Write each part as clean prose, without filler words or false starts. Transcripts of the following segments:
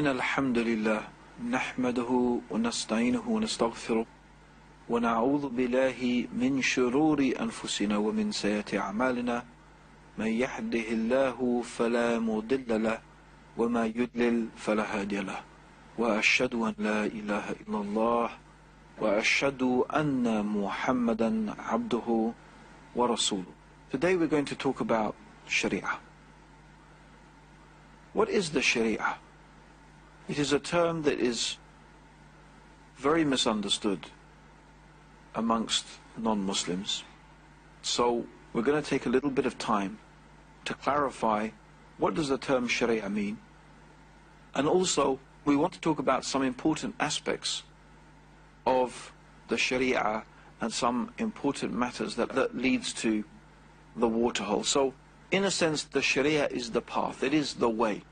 إن الحمد لله نحمده ونستعينه ونستغفره ونعوذ بالله من شرور أنفسنا ومن سيئات أعمالنا من يهده الله فلا مضل له وما يضلل فلا هادي له وأشهد أن لا إله إلا الله وأشهد أن محمدا عبده ورسوله. Today we're going to talk about Sharia. What is the Sharia? It is a term that is very misunderstood amongst non-Muslims. So we're going to take a little bit of time to clarify what does the term Sharia mean. And also we want to talk about some important aspects of the Sharia and some important matters that leads to the waterhole. So in a sense the Sharia is the path, it is the way.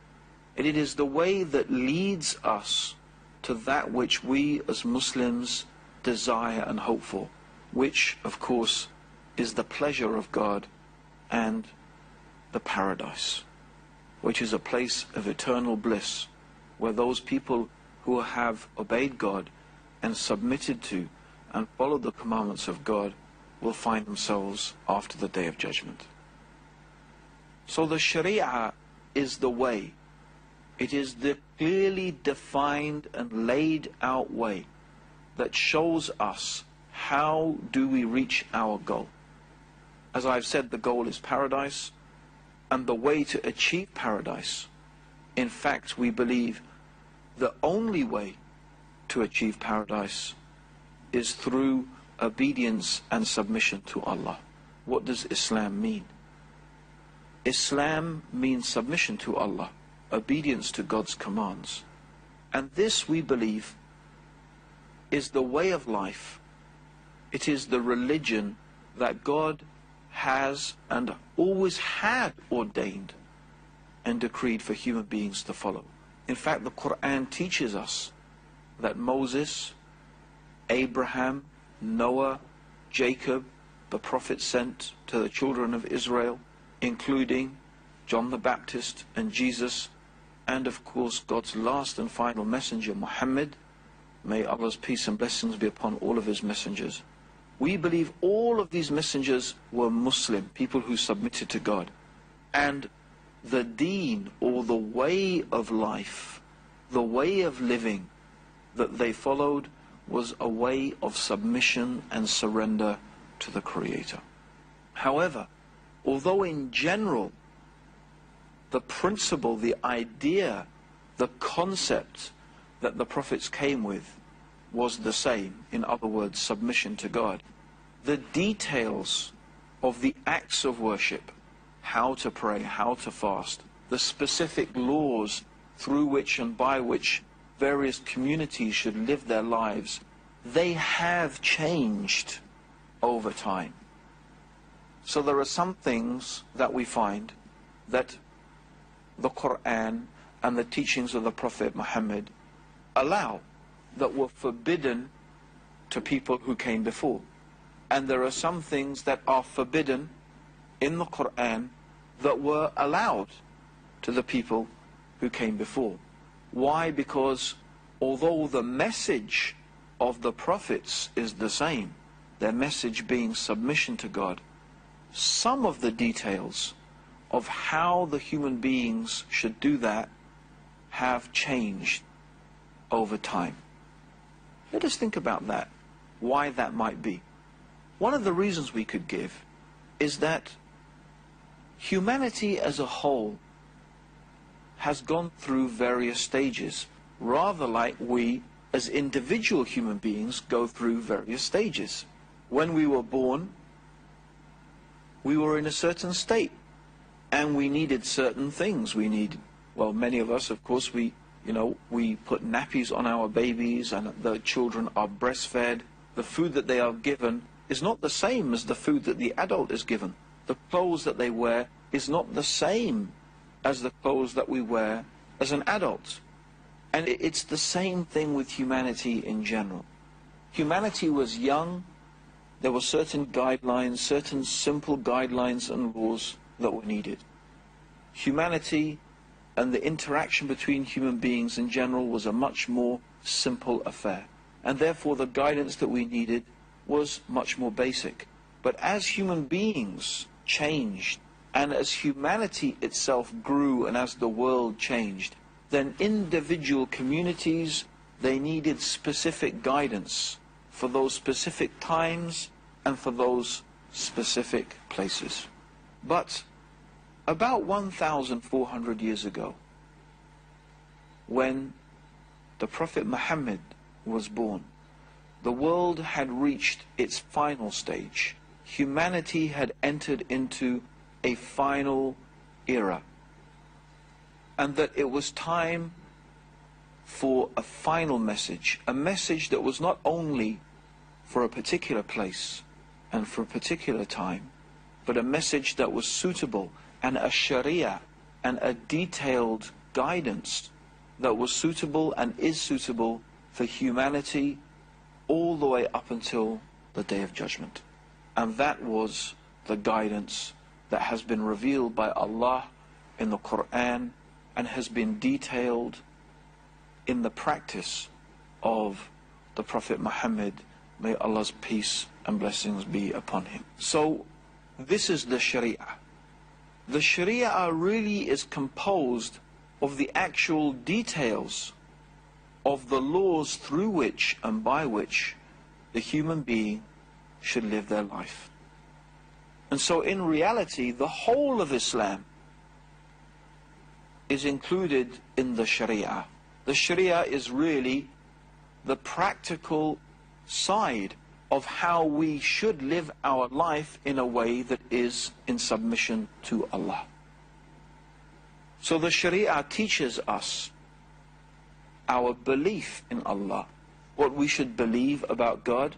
It is the way that leads us to that which we as Muslims desire and hope for, which of course is the pleasure of God and the paradise, which is a place of eternal bliss, where those people who have obeyed God and submitted to and followed the commandments of God will find themselves after the Day of Judgment. So the Sharia is the way. It is the clearly defined and laid out way that shows us how do we reach our goal. As I've said, the goal is paradise, and the way to achieve paradise, in fact we believe the only way to achieve paradise is through obedience and submission to Allah. What does Islam mean? Islam means submission to Allah, obedience to God's commands. And this, we believe, is the way of life. It is the religion that God has and always had ordained and decreed for human beings to follow. In fact, the Quran teaches us that Moses, Abraham, Noah, Jacob, the prophets sent to the children of Israel, including John the Baptist and Jesus, and of course God's last and final messenger, Muhammad, may Allah's peace and blessings be upon all of his messengers. We believe all of these messengers were Muslim, people who submitted to God. And the deen, or the way of life, the way of living that they followed was a way of submission and surrender to the Creator. However, although in general the principle, the idea, the concept that the prophets came with was the same, in other words, submission to God, the details of the acts of worship, how to pray, how to fast, the specific laws through which and by which various communities should live their lives, they have changed over time. So there are some things that we find that the Quran and the teachings of the Prophet Muhammad allow, that were forbidden to people who came before. And there are some things that are forbidden in the Quran that were allowed to the people who came before. Why? Because although the message of the prophets is the same, their message being submission to God, some of the details of how the human beings should do that have changed over time. Let us think about that, why that might be. One of the reasons we could give is that humanity as a whole has gone through various stages, rather like we as individual human beings go through various stages. When we were born, we were in a certain state, and we needed certain things. We needed, well, many of us, of course, we put nappies on our babies, and the children are breastfed. The food that they are given is not the same as the food that the adult is given. The clothes that they wear is not the same as the clothes that we wear as an adult. And it's the same thing with humanity in general. Humanity was young. There were certain guidelines, certain simple guidelines and laws that were needed. Humanity and the interaction between human beings in general was a much more simple affair. And therefore the guidance that we needed was much more basic. But as human beings changed, and as humanity itself grew, and as the world changed, then individual communities, they needed specific guidance for those specific times and for those specific places. But about 1,400 years ago, when the Prophet Muhammad was born, the world had reached its final stage. Humanity had entered into a final era, and that it was time for a final message, a message that was not only for a particular place and for a particular time, but a message that was suitable, and a Sharia and a detailed guidance that was suitable and is suitable for humanity all the way up until the Day of Judgment. And that was the guidance that has been revealed by Allah in the Quran and has been detailed in the practice of the Prophet Muhammad, may Allah's peace and blessings be upon him. So this is the Sharia. The Sharia really is composed of the actual details of the laws through which and by which the human being should live their life. And so in reality, the whole of Islam is included in the Sharia. The Sharia is really the practical side of how we should live our life in a way that is in submission to Allah. So the Sharia teaches us our belief in Allah, what we should believe about God,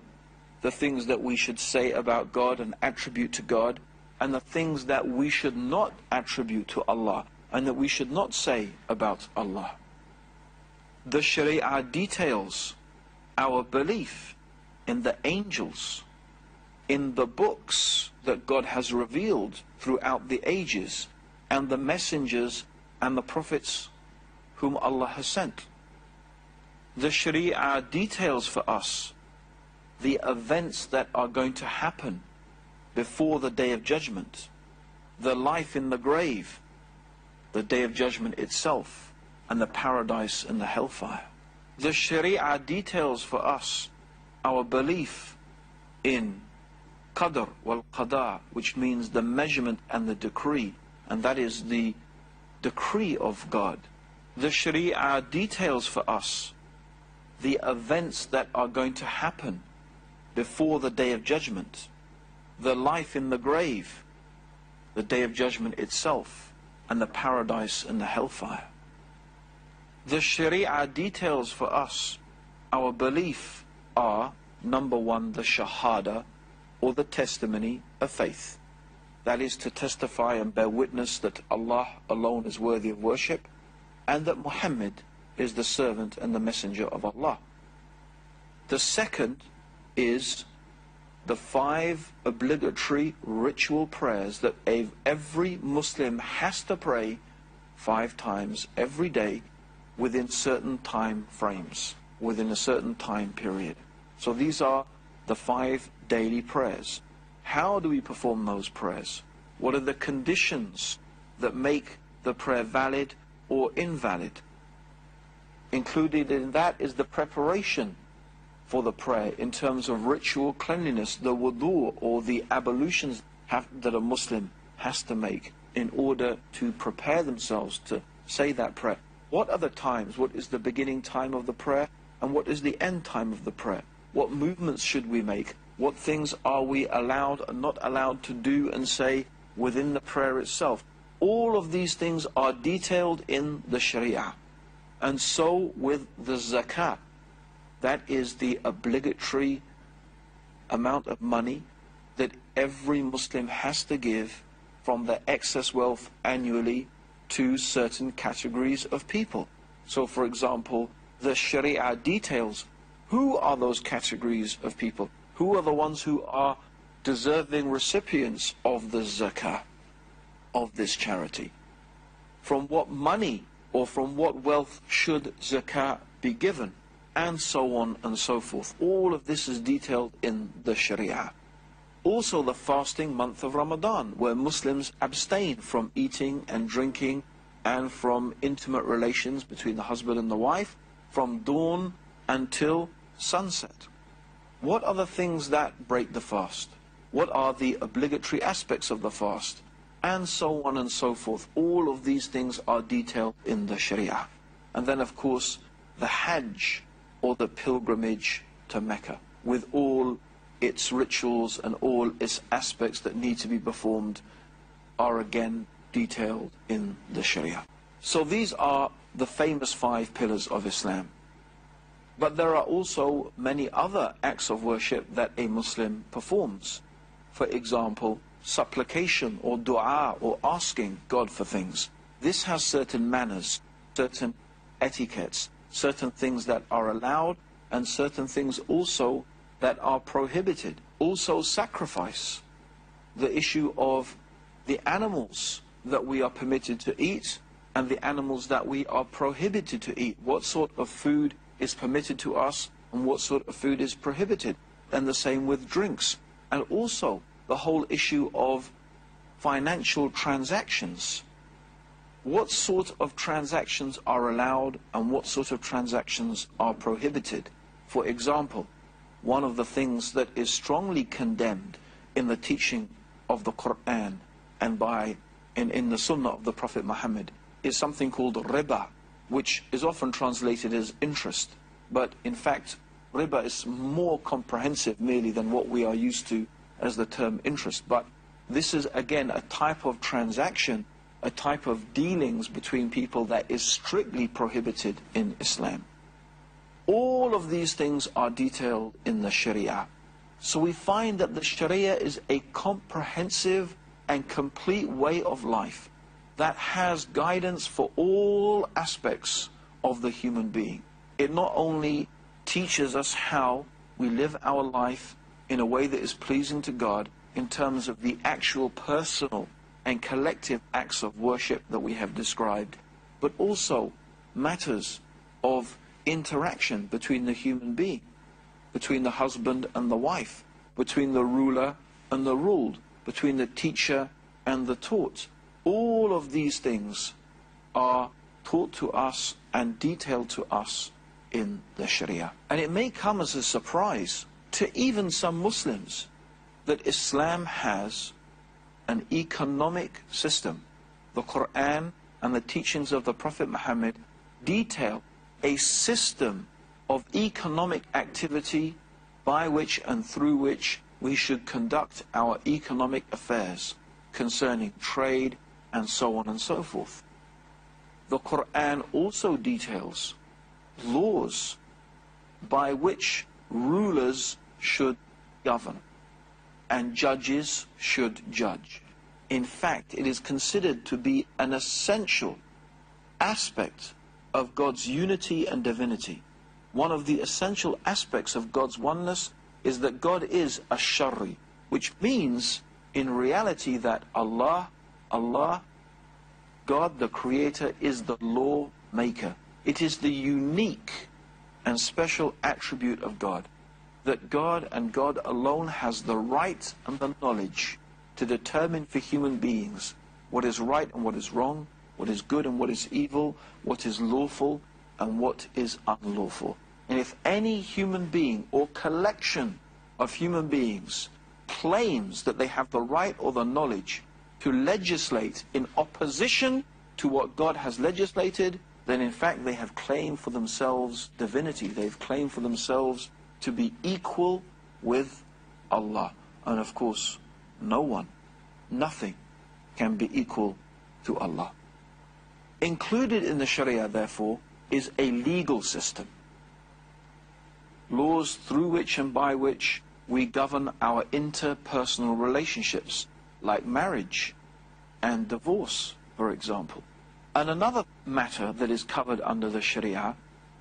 the things that we should say about God and attribute to God, and the things that we should not attribute to Allah and that we should not say about Allah. The Sharia details our belief in the angels, in the books that God has revealed throughout the ages, and the messengers and the prophets whom Allah has sent. The Sharia details for us the events that are going to happen before the Day of Judgment, the life in the grave, the Day of Judgment itself, and the paradise and the hellfire. The Sharia details for us our belief in Qadr wal Qada, which means the measurement and the decree, and that is the decree of God. The Sharia details for us the events that are going to happen before the Day of Judgment, the life in the grave, the Day of Judgment itself, and the paradise and the hellfire. The Sharia details for us our belief are, number one, the Shahada, or the testimony of faith. That is to testify and bear witness that Allah alone is worthy of worship, and that Muhammad is the servant and the messenger of Allah. The second is the 5 obligatory ritual prayers that every Muslim has to pray 5 times every day within certain time frames, within a certain time period. So these are the 5 daily prayers. How do we perform those prayers? What are the conditions that make the prayer valid or invalid? Included in that is the preparation for the prayer in terms of ritual cleanliness, the wudu or the ablutions that a Muslim has to make in order to prepare themselves to say that prayer. What are the times? What is the beginning time of the prayer? And what is the end time of the prayer? What movements should we make? What things are we allowed and not allowed to do and say within the prayer itself? All of these things are detailed in the Sharia. And so with the zakat, that is the obligatory amount of money that every Muslim has to give from their excess wealth annually to certain categories of people. So for example, the Sharia details who are those categories of people, who are the ones who are deserving recipients of the zakah, of this charity, from what money or from what wealth should zakat be given, and so on and so forth. All of this is detailed in the Sharia. Also the fasting month of Ramadan, where Muslims abstain from eating and drinking and from intimate relations between the husband and the wife from dawn until sunset. What are the things that break the fast? What are the obligatory aspects of the fast? And so on and so forth. All of these things are detailed in the Sharia. And then of course the Hajj, or the pilgrimage to Mecca, with all its rituals and all its aspects that need to be performed, are again detailed in the Sharia. So these are the famous 5 pillars of Islam. But there are also many other acts of worship that a Muslim performs. For example, supplication or dua, or asking God for things. This has certain manners, certain etiquettes, certain things that are allowed and certain things also that are prohibited. Also sacrifice, the issue of the animals that we are permitted to eat and the animals that we are prohibited to eat. What sort of food is permitted to us and what sort of food is prohibited. And the same with drinks. And also the whole issue of financial transactions. What sort of transactions are allowed and what sort of transactions are prohibited. For example, one of the things that is strongly condemned in the teaching of the Quran and in the Sunnah of the Prophet Muhammad is something called riba, which is often translated as interest. But in fact, riba is more comprehensive merely than what we are used to as the term interest. But this is again a type of transaction, a type of dealings between people that is strictly prohibited in Islam. All of these things are detailed in the Sharia. So we find that the Sharia is a comprehensive and complete way of life that has guidance for all aspects of the human being. It not only teaches us how we live our life in a way that is pleasing to God in terms of the actual personal and collective acts of worship that we have described, but also matters of interaction between the human being, between the husband and the wife, between the ruler and the ruled, between the teacher and the taught. All of these things are taught to us and detailed to us in the Sharia. And it may come as a surprise to even some Muslims that Islam has an economic system. The Quran and the teachings of the Prophet Muhammad detail a system of economic activity by which and through which we should conduct our economic affairs concerning trade and so on and so forth. The Quran also details laws by which rulers should govern and judges should judge. In fact, it is considered to be an essential aspect of God's unity and divinity. One of the essential aspects of God's oneness is that God is Ash-Shari, which means in reality that Allah, God the Creator, is the law maker. It is the unique and special attribute of God, that God and God alone has the right and the knowledge to determine for human beings what is right and what is wrong, what is good and what is evil, what is lawful and what is unlawful. And if any human being or collection of human beings claims that they have the right or the knowledge to legislate in opposition to what God has legislated, then in fact they have claimed for themselves divinity. They've claimed for themselves to be equal with Allah. And of course, no one, nothing can be equal to Allah. Included in the Sharia, therefore, is a legal system. Laws through which and by which we govern our interpersonal relationships, like marriage and divorce, for example. And another matter that is covered under the Sharia,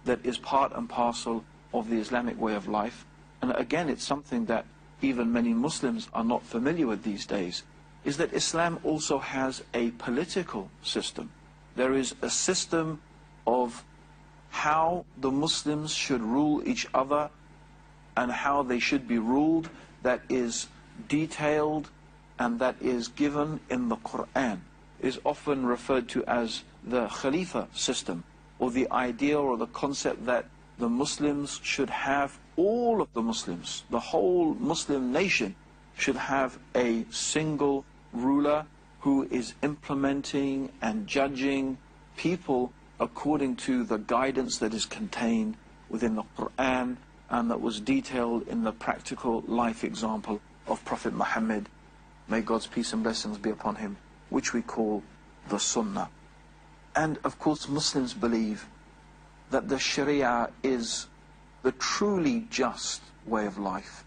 that is part and parcel of the Islamic way of life, and again it's something that even many Muslims are not familiar with these days, is that Islam also has a political system There is a system of how the Muslims should rule each other and how they should be ruled that is detailed and that is given in the Quran. Is often referred to as the Khalifa system, or the idea or the concept that the Muslims should have, all of the Muslims, the whole Muslim nation should have a single ruler who is implementing and judging people according to the guidance that is contained within the Quran and that was detailed in the practical life example of Prophet Muhammad, may God's peace and blessings be upon him, which we call the Sunnah. And of course Muslims believe that the Sharia is the truly just way of life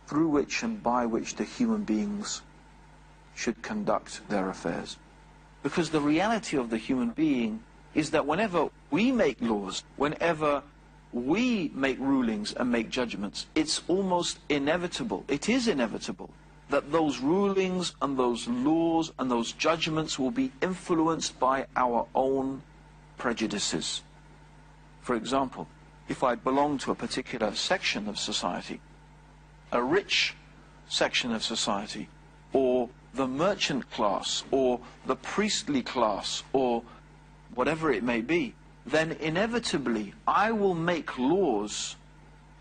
through which and by which the human beings should conduct their affairs. Because the reality of the human being is that whenever we make laws, whenever we make rulings and make judgments, it's almost inevitable, it is inevitable, that those rulings and those laws and those judgments will be influenced by our own prejudices. For example, if I belong to a particular section of society, a rich section of society, or the merchant class, or the priestly class, or whatever it may be, then inevitably I will make laws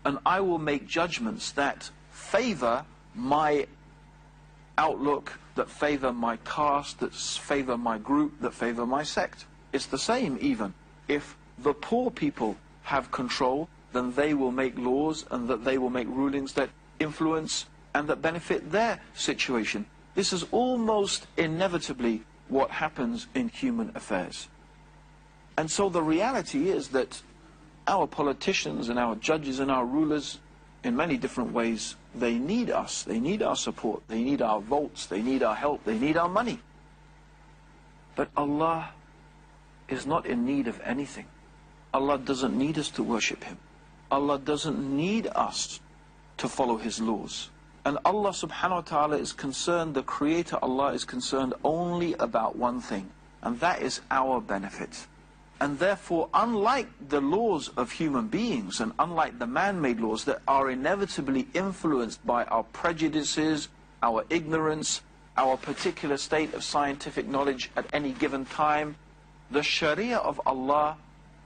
and I will make judgments that favor my outlook, that favor my caste, that favor my group, that favor my sect. It's the same even. If the poor people have control, then they will make laws and that they will make rulings that influence and that benefit their situation. This is almost inevitably what happens in human affairs. And so the reality is that our politicians and our judges and our rulers, in many different ways, they need us, they need our support, they need our votes, they need our help, they need our money. But Allah is not in need of anything. Allah doesn't need us to worship Him. Allah doesn't need us to follow His laws. And Allah subhanahu wa ta'ala is concerned, the Creator Allah is concerned only about one thing, and that is our benefit. And therefore, unlike the laws of human beings and unlike the man-made laws that are inevitably influenced by our prejudices, our ignorance, our particular state of scientific knowledge at any given time, the Sharia of Allah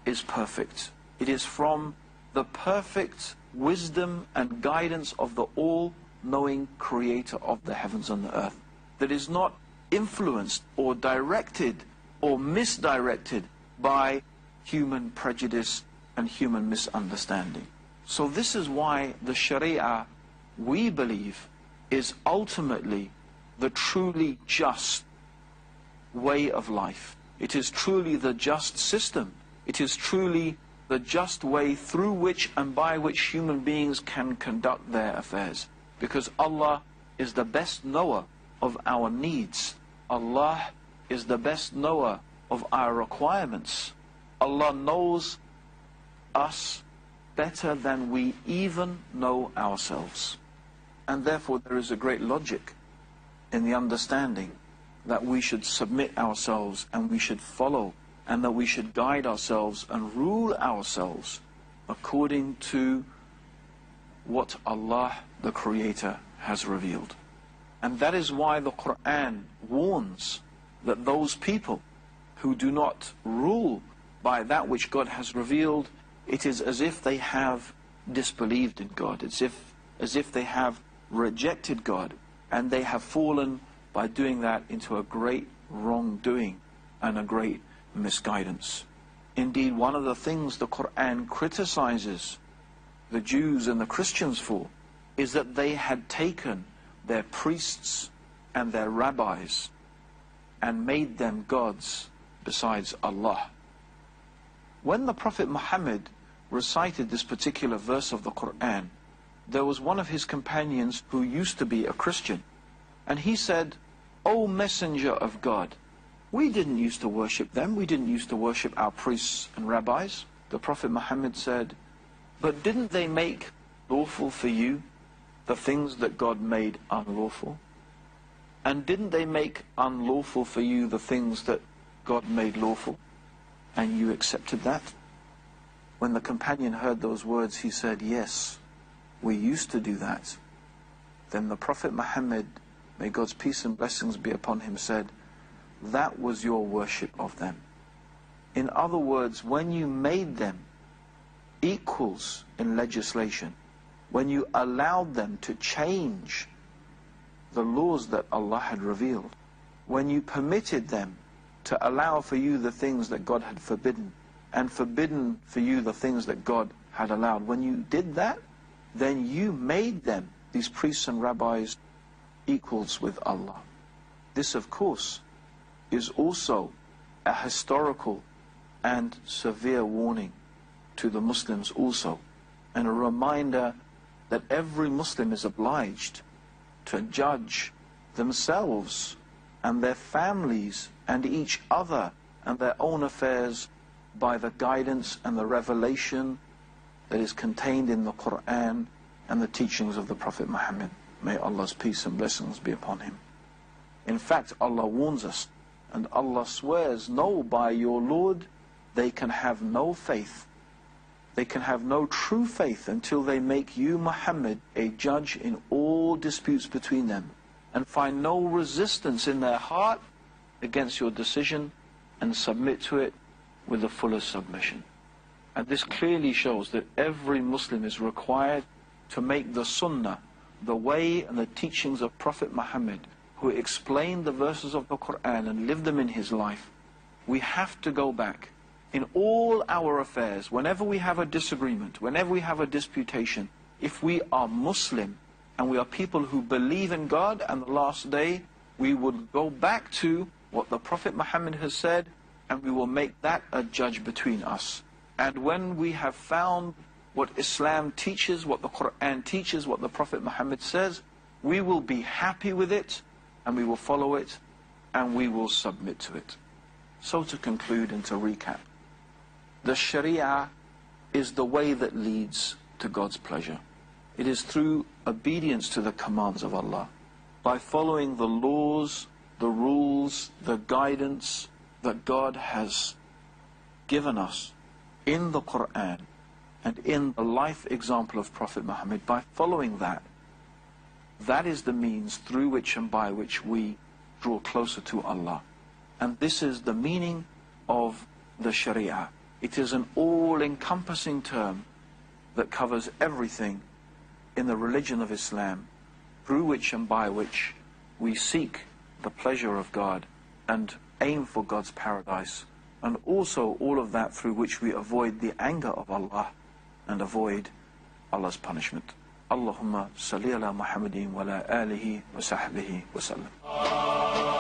is perfect. It is from the perfect wisdom and guidance of the all-knowing Creator of the heavens and the earth, that is not influenced or directed or misdirected by human prejudice and human misunderstanding. So this is why the Sharia, we believe, is ultimately the truly just way of life. It is truly the just system. It is truly the just way through which and by which human beings can conduct their affairs. Because Allah is the best knower of our needs. Allah is the best knower of our requirements. Allah knows us better than we even know ourselves. And therefore there is a great logic in the understanding that we should submit ourselves and we should follow and that we should guide ourselves and rule ourselves according to what Allah the Creator has revealed. And that is why the Quran warns that those people who do not rule by that which God has revealed, it is as if they have disbelieved in God. It's as if they have rejected God, and they have fallen by doing that into a great wrongdoing and a great misguidance. Indeed, one of the things the Quran criticizes the Jews and the Christians for is that they had taken their priests and their rabbis and made them gods besides Allah. When the Prophet Muhammad recited this particular verse of the Quran, there was one of his companions who used to be a Christian, and he said, "O Messenger of God, we didn't used to worship them, we didn't used to worship our priests and rabbis." The Prophet Muhammad said, "But didn't they make lawful for you the things that God made unlawful? And didn't they make unlawful for you the things that God made lawful?" and you accepted that? When the companion heard those words, he said, yes, we used to do that. Then the Prophet Muhammad, may God's peace and blessings be upon him, said, that was your worship of them. In other words, when you made them equals in legislation, when you allowed them to change the laws that Allah had revealed, when you permitted them to allow for you the things that God had forbidden, and forbidden for you the things that God had allowed, when you did that, then you made them, these priests and rabbis, equals with Allah. This, of course, is also a historical and severe warning to the Muslims also, and a reminder that every Muslim is obliged to judge themselves and their families and each other and their own affairs by the guidance and the revelation that is contained in the Quran and the teachings of the Prophet Muhammad. May Allah's peace and blessings be upon him. In fact, Allah warns us, and Allah swears, no, by your Lord, they can have no faith. They can have no true faith until they make you, Muhammad, a judge in all disputes between them, and find no resistance in their heart against your decision, and submit to it with the fullest submission. And this clearly shows that every Muslim is required to make the Sunnah, the way and the teachings of Prophet Muhammad, who explained the verses of the Quran and lived them in his life. We have to go back in all our affairs, whenever we have a disagreement, whenever we have a disputation, if we are Muslim and we are people who believe in God and the last day, we would go back to what the Prophet Muhammad has said, and we will make that a judge between us. And when we have found what Islam teaches, what the Quran teaches, what the Prophet Muhammad says, we will be happy with it, and we will follow it, and we will submit to it. So to conclude and to recap, the Sharia is the way that leads to God's pleasure. It is through obedience to the commands of Allah, by following the laws, the rules, the guidance that God has given us in the Quran and in the life example of Prophet Muhammad. By following that, that is the means through which and by which we draw closer to Allah. And this is the meaning of the Sharia. It is an all-encompassing term that covers everything in the religion of Islam, through which and by which we seek the pleasure of God and aim for God's paradise, and also all of that through which we avoid the anger of Allah and avoid Allah's punishment. Allahumma salli ala Muhammadin wa ala alihi wa sahbihi wa sallam.